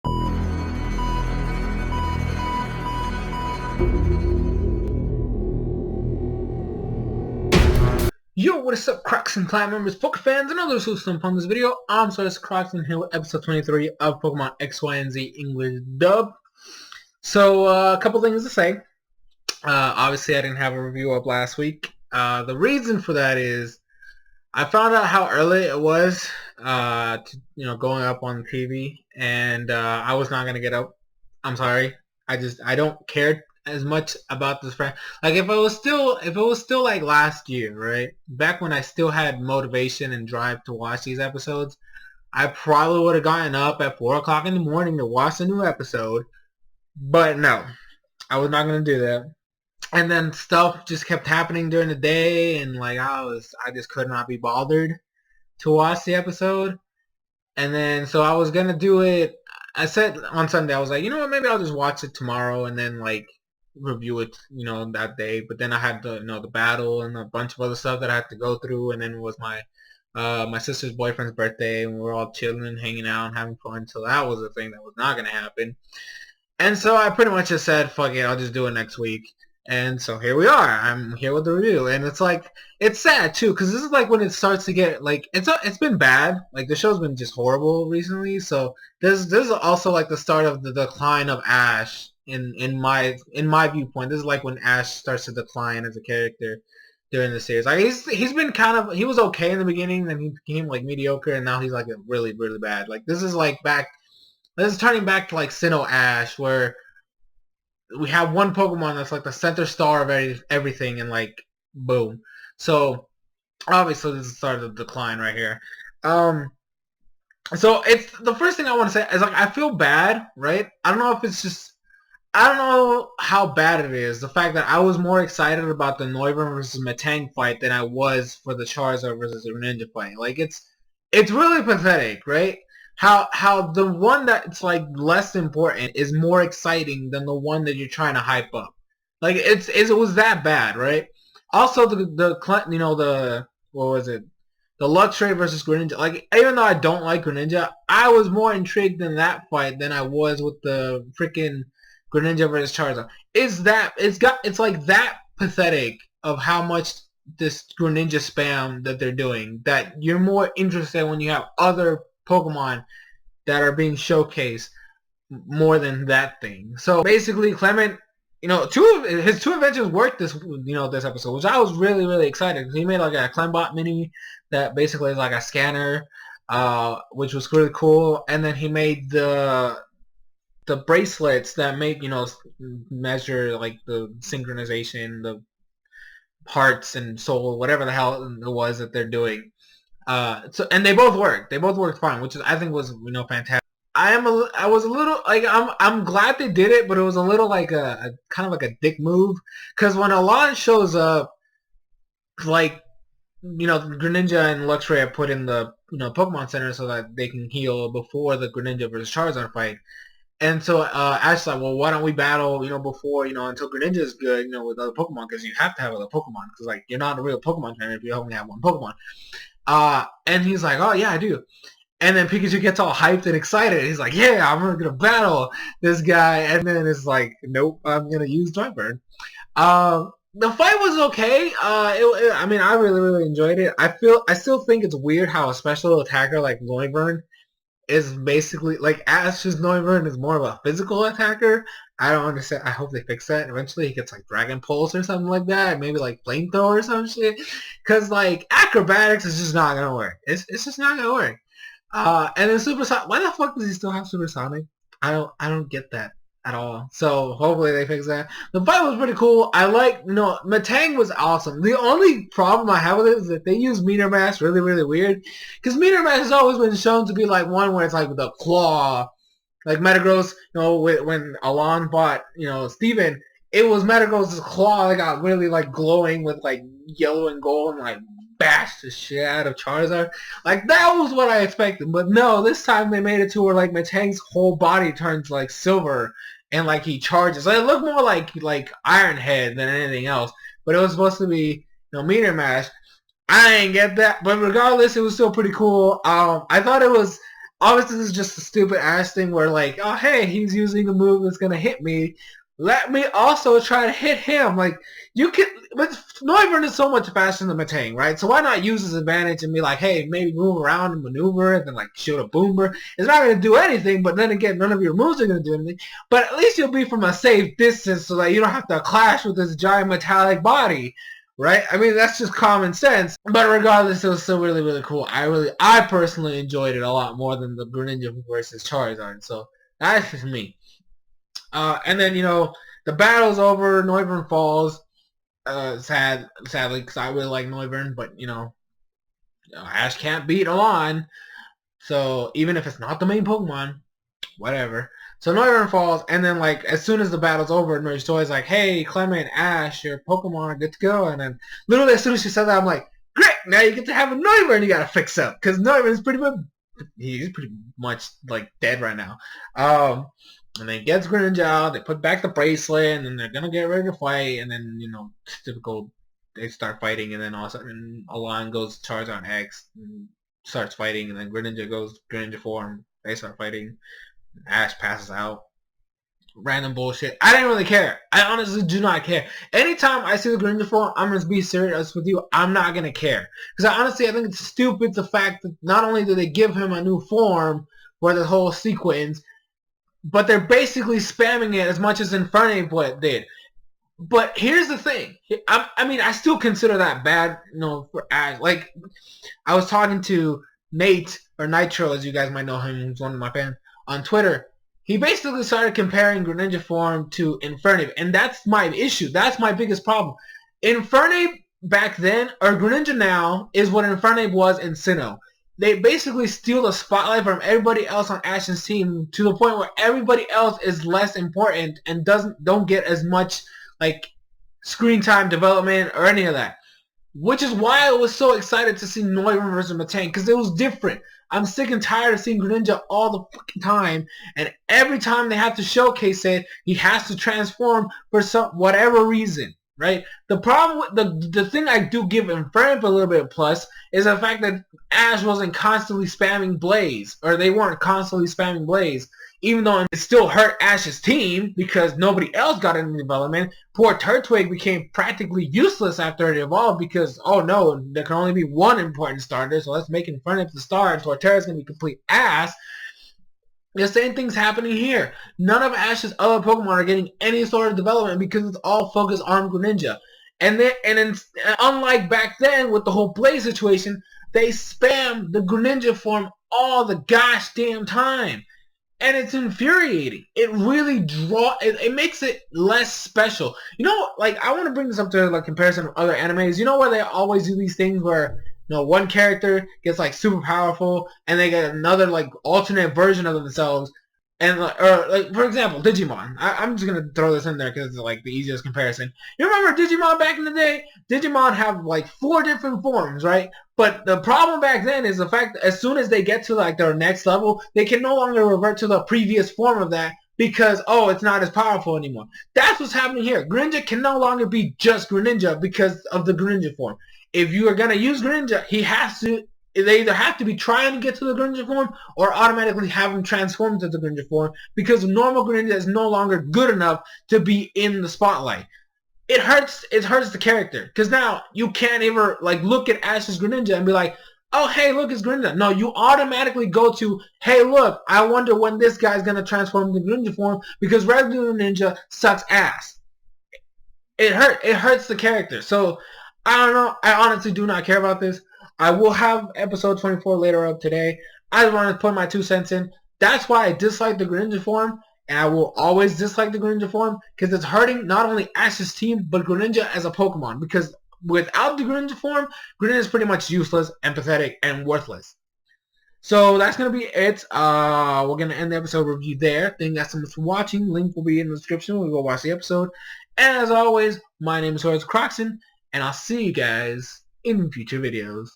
Yo, what is up, Crocs and Clan members, Poke fans, and others who stump on this video? I'm SoresanCrockxen here with episode 23 of Pokemon XY&Z English Dub. So, a couple things to say. Obviously, I didn't have a review up last week. The reason for that is I found out how early it was, going up on TV, and I was not gonna get up. I'm sorry. I don't care as much about this friend. Like if it was still like last year, right? Back when I still had motivation and drive to watch these episodes, I probably would have gotten up at 4 o'clock in the morning to watch a new episode. But no, I was not gonna do that. And then stuff just kept happening during the day, and like I just could not be bothered to watch the episode. And then so I was gonna do it. I said on Sunday, I was like, you know what, maybe I'll just watch it tomorrow and then like review it, that day. But then I had the battle and a bunch of other stuff that I had to go through, and then it was my sister's boyfriend's birthday, and we were all chilling and hanging out and having fun. So that was a thing that was not gonna happen. And so I pretty much just said, fuck it, I'll just do it next week. And so here we are. I'm here with the review, and it's like it's sad too, because this is like when it starts to get like it's been bad. Like the show's been just horrible recently. So this is also like the start of the decline of Ash in my viewpoint. This is like when Ash starts to decline as a character during the series. Like he's been he was okay in the beginning, then he became like mediocre, and now he's like really bad. Like this is turning back to like Sinnoh Ash, where we have one Pokemon that's like the center star of everything, and like boom. So obviously this is the start of the decline right here. So it's the first thing I want to say is like I feel bad, right? I don't know if it's just I don't know how bad it is. The fact that I was more excited about the Noivern versus Metang fight than I was for the Charizard versus the Ninja fight. Like it's really pathetic, right? How the one that's like less important is more exciting than the one that you're trying to hype up. Like it was that bad, right? Also the what was it? The Luxray versus Greninja. Like even though I don't like Greninja, I was more intrigued in that fight than I was with the freaking Greninja versus Charizard. It's like that pathetic of how much this Greninja spam that they're doing that you're more interested when you have other Pokemon that are being showcased more than that thing. So basically, Clement, his two adventures worked this episode, which I was really excited. He made like a Clembot mini that basically is like a scanner, which was really cool. And then he made the bracelets that make measure like the synchronization, the hearts and soul, whatever the hell it was that they're doing. And they both worked. They both worked fine, which I think was fantastic. I was a little like I'm glad they did it, but it was a little like a kind of like a dick move, because when Alon shows up, like Greninja and Luxray are put in the Pokemon Center so that they can heal before the Greninja versus Charizard fight. And so Ash's like, well, why don't we battle, before, until Greninja is good, with other Pokemon, because you have to have other Pokemon, because like you're not a real Pokemon trainer if you only have one Pokemon. And he's like, oh yeah, I do. And then Pikachu gets all hyped and excited. He's like, yeah, I'm gonna battle this guy. And then it's like, nope, I'm gonna use Joyburn. The fight was okay. I mean, I really enjoyed it. I still think it's weird how a special attacker like Noivern is basically like Ash's Noivern is more of a physical attacker. I don't understand. I hope they fix that. Eventually he gets like Dragon Pulse or something like that. Maybe like Flamethrower or some shit. Cause like acrobatics is just not gonna work. It's just not gonna work. And then Supersonic. Why the fuck does he still have Supersonic? I don't get that at all. So hopefully they fix that. The fight was pretty cool. I like Metang was awesome. The only problem I have with it is that they use Meteor Mash really weird. Because Meteor Mash has always been shown to be like one where it's like the claw. Like Metagross, when Alon bought, Steven, it was Metagross' claw that got really like glowing with like yellow and gold and like bashed the shit out of Charizard. Like that was what I expected. But no, this time they made it to where like Metang's whole body turns like silver and like he charges. Like, it looked more like Iron Head than anything else. But it was supposed to be Meteor Mash. I ain't get that. But regardless, it was still pretty cool. I thought it was obviously this is just a stupid ass thing where like, oh hey, he's using a move that's gonna hit me. Let me also try to hit him. Like you can, but Noivern is so much faster than Matang, right? So why not use his advantage and be like, hey, maybe move around and maneuver and then like shoot a boomer. It's not gonna do anything, but then again, none of your moves are gonna do anything. But at least you'll be from a safe distance so that you don't have to clash with this giant metallic body. Right? I mean, that's just common sense. But regardless, it was still really, really cool. I personally enjoyed it a lot more than the Greninja versus Charizard. So that's just me. And then, you know, the battle's over. Noivern falls. Sadly, because I really like Noivern. But, you know, Ash can't beat Alon. So even if it's not the main Pokemon, whatever. So Noivern falls, and then like as soon as the battle's over, Nurse Joy's like, "Hey, Clement, Ash, your Pokemon are good to go." And then literally as soon as she said that, I'm like, "Great! Now you get to have a Noivern you gotta fix up because Noivern's he's pretty much like dead right now." And then gets Greninja out. They put back the bracelet, and then they're gonna get ready to fight. And then you know, typical, they start fighting, and then all of a sudden Alon goes Charizard X and starts fighting, and then Greninja goes Greninja form. They start fighting. Ash passes out. Random bullshit. I didn't really care. I honestly do not care. Anytime I see the Greninja form, I'm going to be serious with you. I'm not going to care. Because I think it's stupid the fact that not only do they give him a new form for the whole sequence, but they're basically spamming it as much as Infernape did. But here's the thing. I mean, I still consider that bad, you know, for Ash. Like, I was talking to Nate, or Nitro, as you guys might know him, who's one of my fans, on Twitter. He basically started comparing Greninja form to Infernape, and that's my issue. That's my biggest problem. Infernape back then, or Greninja now, is what Infernape was in Sinnoh. They basically steal the spotlight from everybody else on Ash's team to the point where everybody else is less important and don't get as much like screen time development or any of that. Which is why I was so excited to see Noivern versus Matang, because it was different. I'm sick and tired of seeing Greninja all the fucking time, and every time they have to showcase it, he has to transform for whatever reason, right? The problem with the thing I do give Infernape a little bit of plus is the fact that Ash wasn't constantly spamming Blaze, or they weren't constantly spamming Blaze. Even though it still hurt Ash's team because nobody else got into development. Poor Turtwig became practically useless after it evolved because, oh no, there can only be one important starter, so let's make Infernape the star, and Torterra's going to be complete ass. The same thing's happening here. None of Ash's other Pokemon are getting any sort of development because it's all focused on Greninja. And unlike back then with the whole Blaze situation, they spam the Greninja form all the gosh damn time. And it's infuriating. It really it makes it less special. You know, like, I want to bring this up to, like, comparison of other animes. You know where they always do these things where, you know, one character gets, like, super powerful, and they get another, like, alternate version of themselves. And, or, like, for example, Digimon. I'm just going to throw this in there because it's, like, the easiest comparison. You remember Digimon back in the day? Digimon have, like, 4 different forms, right? But the problem back then is the fact that as soon as they get to, like, their next level, they can no longer revert to the previous form of that because, oh, it's not as powerful anymore. That's what's happening here. Greninja can no longer be just Greninja because of the Greninja form. If you are going to use Greninja, they either have to be trying to get to the Greninja form or automatically have him transform to the Greninja form because normal Greninja is no longer good enough to be in the spotlight. It hurts the character because now you can't ever like look at Ash's Greninja and be like, oh hey, look, it's Greninja. No, you automatically go to, hey look, I wonder when this guy's gonna transform to Greninja form because regular Ninja sucks ass. It hurts the character. So I don't know. I honestly do not care about this. I will have episode 24 later up today. I just wanted to put my 2 cents in. That's why I dislike the Greninja form, and I will always dislike the Greninja form because it's hurting not only Ash's team, but Greninja as a Pokemon. Because without the Greninja form, Greninja is pretty much useless and pathetic and worthless. So that's going to be it. We're going to end the episode review there. Thank you guys so much for watching. Link will be in the description. We'll go watch the episode. And as always, my name is SoresanCrockxen, and I'll see you guys in future videos.